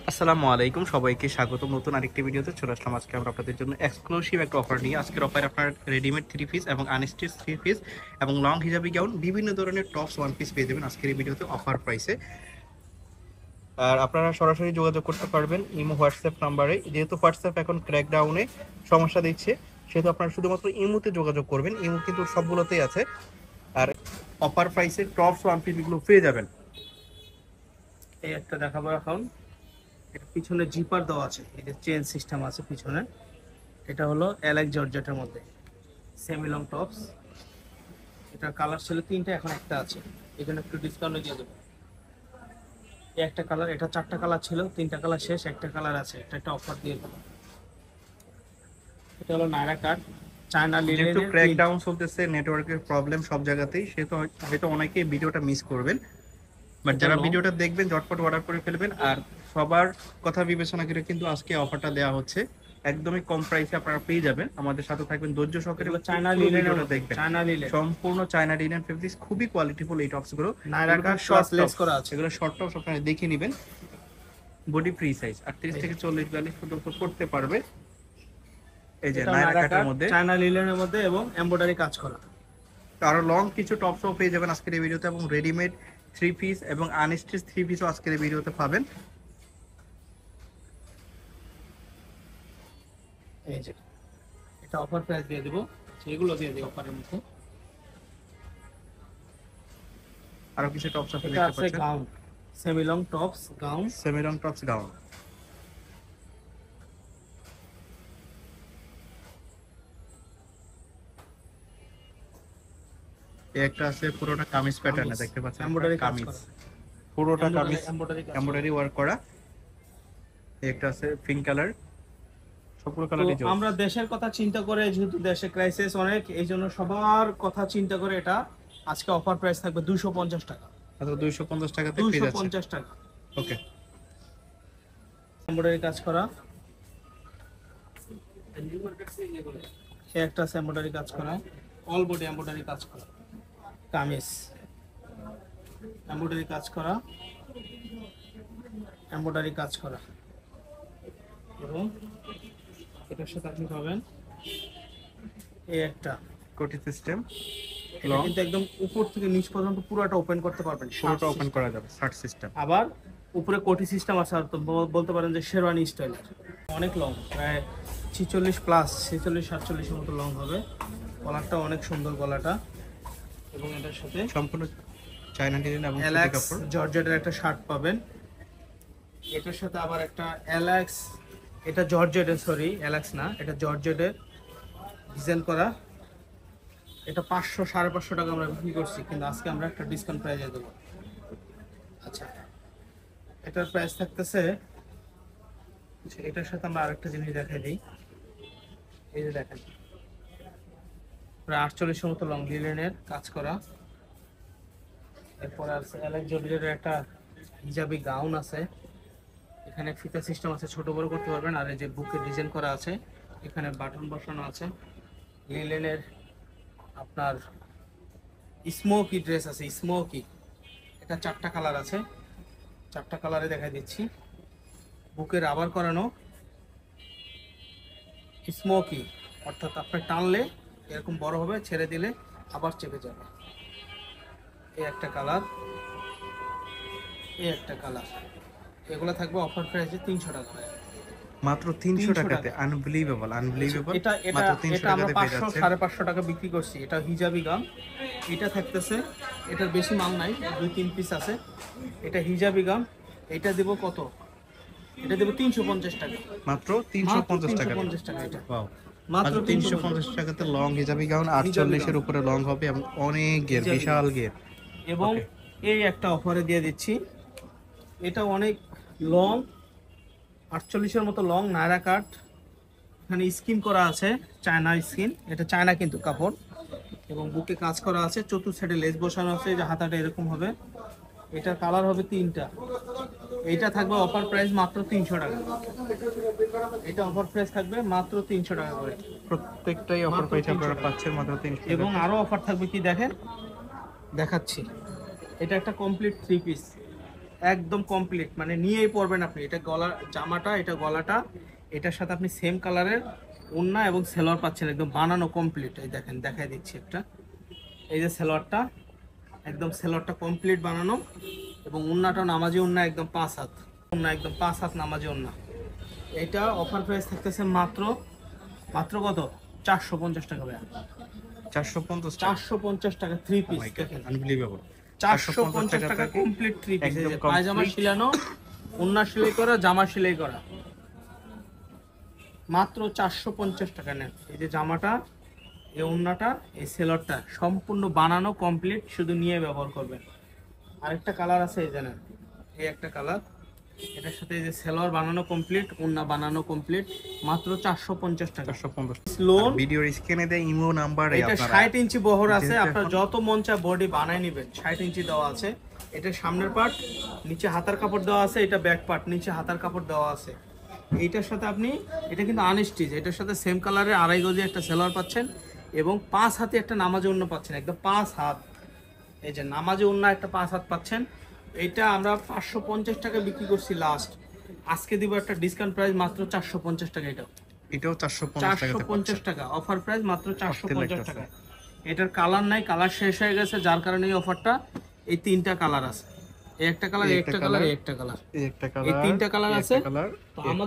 আসসালামু আলাইকুম, সবাইকে স্বাগতম নতুন আরেকটি ভিডিওতে চলে আসলাম। আজকে আমরা আপনাদের জন্য এক্সক্লুসিভ একটা অফার নিয়ে আজকের অফার আপনার রেডিমেড থ্রি পিস এবং আনস্টিচ থ্রি পিস এবং লং হিজাবি গাউন বিভিন্ন ধরনের টপস ওয়ান পিস পেয়ে যাবেন আজকের এই ভিডিওতে অফার প্রাইসে। আর আপনারা সরাসরি যোগাযোগ করতে পারবেন ইমো হোয়াটসঅ্যাপ নাম্বারে। যেহেতু হোয়াটসঅ্যাপ এখন ক্র্যাকডাউনে সমস্যা দিচ্ছে, সেহেতু আপনারা শুধুমাত্র ইমোতে যোগাযোগ করবেন। ইমো কিন্তু সবগুলোতেই আছে। আর অফার প্রাইসে টপস ওয়ান পিসগুলো পেয়ে যাবেন। এই একটা দেখাবো এখন। এটা পিছনে জিপার দেওয়া আছে, এটা চেন সিস্টেম আছে পিছনে। এটা হলো এলেক জর্জেটের মধ্যে সেমি লং টপস। এটার কালার ছিল তিনটা, এখন একটা আছে, এই জন্য একটু ডিসকাউন্টে দিয়ে দেবো। এই একটা কালার, এটা চারটা কালার ছিল, তিনটা কালার শেষ, একটা কালার আছে, এটা একটা অফার দিয়ে দেবো। এটা হলো নায়রা কাট, চায়না যেহেতু লিনেনের ক্র্যাকডাউন চলতেছে, নেটওয়ার্কের প্রবলেম সব জায়গাতেই, সেহেতু হয়তো অনেকেই ভিডিওটা মিস করবেন। বাট যারা ভিডিওটা দেখবেন ঝটপট অর্ডার করে ফেলবেন। আর সবার কথা বিবেচনা করে কিন্তু আজকে অফারটা দেওয়া হচ্ছে, একদমই কম প্রাইসে আপনারা পেয়ে যাবেন। আমাদের সাথে থাকবেন ধৈর্য সহকারে, চায়না পুরো লিনেনের ভিডিওটা মধ্যে, দেখবেন। চায়না লিনেন সম্পূর্ণ চায়না লিনেন ফেব্রিক্স, খুবই কোয়ালিটিফুল এই টপস গুলো। নায়রা কাট শর্ট লেস করা আছে, এগুলো শর্ট টপস আপনারা দেখে নেবেন। বডি ফ্রি সাইজ 38 থেকে 40 42 পর্যন্ত করতে পারবে। এই যে নায়রা কাটের মধ্যে, চায়না লিনেনের মধ্যে এবং এমব্রয়ডারি কাজ করা। আরো লং কিছু টপসও পেয়ে যাবেন আজকের এই ভিডিওতে, এবং রেডিমেড থ্রি পিস এবং আনস্টিচ থ্রি পিসও আজকের এই ভিডিওতে পাবেন। এই যে এটা অফার প্রাইস দিয়ে দেবো, সেগুলো দিয়ে দেবো অফারের মধ্যে। আরো কিছু টপস আপনি এটা দেখতে আছে পাচ্ছেন, gown, semi long tops gown. Semi long tops gown. এই একটা আছে পুরোটা কামিজ প্যাটার্নে, দেখতে পাচ্ছেন এমব্রয়ডারি কাজ কামিজ, করা, পুরোটা কামিজ এমব্রয়ডারি কাজ করা। এমব্রয়ডারি ওয়ার্ক করা। এই একটা আছে পিঙ্ক কালার, সবগুলো তো কালারই জোস। আমরা দেশের কথা চিন্তা করে, যেহেতু দেশে ক্রাইসিস অনেক, এই জন্য সবার কথা চিন্তা করে এটা আজকে অফার প্রাইস থাকবে 250 টাকা। মাত্র 250 টাকাতে পেয়ে যাচ্ছে। 250 টাকা। ওকে, এমব্রয়ডারি কাজ করা। এই একটা আছে এমব্রয়ডারি কাজ করা, অল বডি এমব্রয়ডারি কাজ করা কামিজ, এমব্রয়ডারি কাজ করা, এমব্রয়ডারি কাজ করা। এবং এটার সাথে আপনি পাবেন এই একটা কোটি সিস্টেম এটা লং, কিন্তু একদম উপর থেকে নিচ পর্যন্ত পুরোটা ওপেন করতে পারবেন, পুরোটা ওপেন করা যাবে, শার্ট সিস্টেম। আবার উপরে কোটি সিস্টেম আছে। আর তো বলতে পারেন যে শেরওয়ানি স্টাইলের, অনেক লং, প্রায় 46 প্লাস, 46 47 মতো লং হবে। গলাটা অনেক সুন্দর গলাটা, এবং এটার সাথে সম্পূর্ণ চায়না ডিজাইন এবং সুতি এলাক্স কাপড়। জর্জেটের একটা শার্ট পাবেন। এটার সাথে আবার একটা এলাক্স, এটা জর্জেটের, সরি এলাক্স না, এটা জর্জেটের ডিজাইন করা। এটা 500 550 টাকা আমরা বিক্রি করছি, কিন্তু আজকে আমরা একটা ডিসকাউন্ট প্রাইজে দেবো। আচ্ছা, এটার প্রাইস থাকতেছে, এটার সাথে আমরা আরেকটা জিনিস দেখাই দিই। এই যে দেখেন, প্রায় 48 মতো লং লিনেনের কাজ করা। এরপর আছে এলেক্স জর্জেটের একটা হিজাবি গাউন আছে, এখানে ফিতা সিস্টেম আছে, ছোট বড় করতে পারবেন। আর এই যে বুকে ডিজাইন করা আছে, এখানে বাটন বসানো আছে। লিনেনের আপনার স্মোকি ড্রেস আছে, স্মোকি, এটা 4টা কালার আছে, 4টা কালারে দেখাই দিচ্ছি। বুকে রাবার করানো স্মোকি, অর্থাৎ আপনি টানলে এরকম বড় হবে, ছেড়ে দিলে আবার চেপে যাবে। এই একটা কালার, এই একটা কালার, এগুলো থাকবে অফার প্রাইসে 300 টাকা। মাত্র 300 টাকাতে, আনবিলিভেবল আনবিলিভেবল। এটা এটা মাত্র 300 এটা আমরা টাকাতে পেয়ে 500 যাচ্ছে। 550 টাকা বিক্রি করছি। এটা হিজাবি গাউন, এটা থাকতেছে, এটার বেশি মাল নাই, 2-3 পিস আছে। এটা হিজাবি গাউন, এটা দেব কত? এটা দেব 350 টাকা, মাত্র 350 টাকা। 350 টাকা এটা, ওয়াও, মাত্র মাত্র 350 টাকাতে লং হিজাবি গাউন 48 এর উপরে লং হবে এবং অনেক গের, হিজাবি বিশাল গের। এবং এই একটা অফারে দিয়ে দিচ্ছি। এটা অনেক লং, 48 এর মতো লং, নায়রা কাট, এখানে স্কিন করা আছে, চায়না স্কিন, এটা চায়না কিন্তু কাপড়, এবং বুকে কাজ করা আছে, চতুর্থ সাইডে লেস বসানো আছে, যে হাতাটা এরকম হবে। এটার কালার হবে 3টা। এইটা থাকবে অফার প্রাইস মাত্র 300 টাকা। এটা অফার প্রাইস থাকবে মাত্র 300 টাকা করে। প্রত্যেকটাই অফার মাত্র প্রাইসে 300 আপনারা টাকা। পাচ্ছেন মাত্র 300 এবং টাকা। আরো অফার থাকবে, কি দেখেন দেখাচ্ছি। এটা একটা কমপ্লিট থ্রি পিস, একদম কমপ্লিট, মানে নিয়েই পরবেন আপনি। এটা গলা জামাটা, এটা গলাটা, এটার সাথে আপনি সেম কালারের ওড়না এবং সেলোয়ার পাচ্ছেন, একদম বানানো কমপ্লিট। এই দেখেন, দেখাই দিচ্ছি একটা, এই যে সেলোয়ারটা, একদম সেলোয়ারটা কমপ্লিট বানানো, এবং ওড়নাটা নামাজি ওড়না, একদম 5 হাত ওড়না, একদম 5 হাত নামাজি ওড়না। এটা অফার প্রাইস থাকতেছে মাত্র মাত্র কত, 450 টাকা ভাইয়া। 450 টাকা। 450 টাকা 3 Oh পিস my God, দেখেন, unbelievable। 450 টাকা টাকাতে কমপ্লিট 3 পিস। একদম পায়জামা complete। শিলানো, ওড়না সেলাই করা, জামা সেলাই করা, মাত্র 450 টাকা নেন। এই যে জামাটা, এই ওড়নাটা, এই সেলরটা সম্পূর্ণ বানানো কমপ্লিট, শুধু নিয়ে ব্যবহার করবেন। আরেকটা কালার আছে, এই জানেন, এই একটা কালার, এটার সাথে এই যে সেলর বানানো কমপ্লিট, ওড়না বানানো কমপ্লিট, মাত্র 450 টাকা। 450। লোন, ভিডিওর স্ক্রিনে দেয় ইমো নাম্বারে এটা আপনারা 60 ইঞ্চি বহর আছে, যেহেতু আপনার এখন- যত মন চায় বডি বানায় নেবেন। 60 ইঞ্চি দেওয়া আছে, এটা সামনের পার্ট, নিচে হাতার কাপড় দেওয়া আছে, এটা ব্যাক পার্ট, নিচে হাতার কাপড় দেওয়া আছে। এইটার সাথে আপনি, এটা কিন্তু আনস্টিচ, এটার সাথে সেম কালারের 2.5 গজে একটা সেলোয়ার পাচ্ছেন, এবং 5 হাতে একটা নামাজি ওড়না পাচ্ছেন, একদম 5 হাত। এই যে নামাজি ওড়না একটা 5 হাত পাচ্ছেন। এটা আমরা 550 টাকা বিক্রি করছি লাস্ট, আজকে দিব একটা ডিসকাউন্ট প্রাইস মাত্র 450 টাকা। এটাও এটাও 450 টাকাতে 450 টাকা অফার প্রাইস, মাত্র 450 লাগতেছে। টাকা। এটার কালার নাই, কালার শেষ হয়ে গেছে, যার কারণে এই অফারটা। এই 3টা কালার আছে, এই একটা কালার, এই একটা কালার, এই একটা কালার, এই একটা এই কালার, 3টা কালার আছে। কালার। তো আমাদের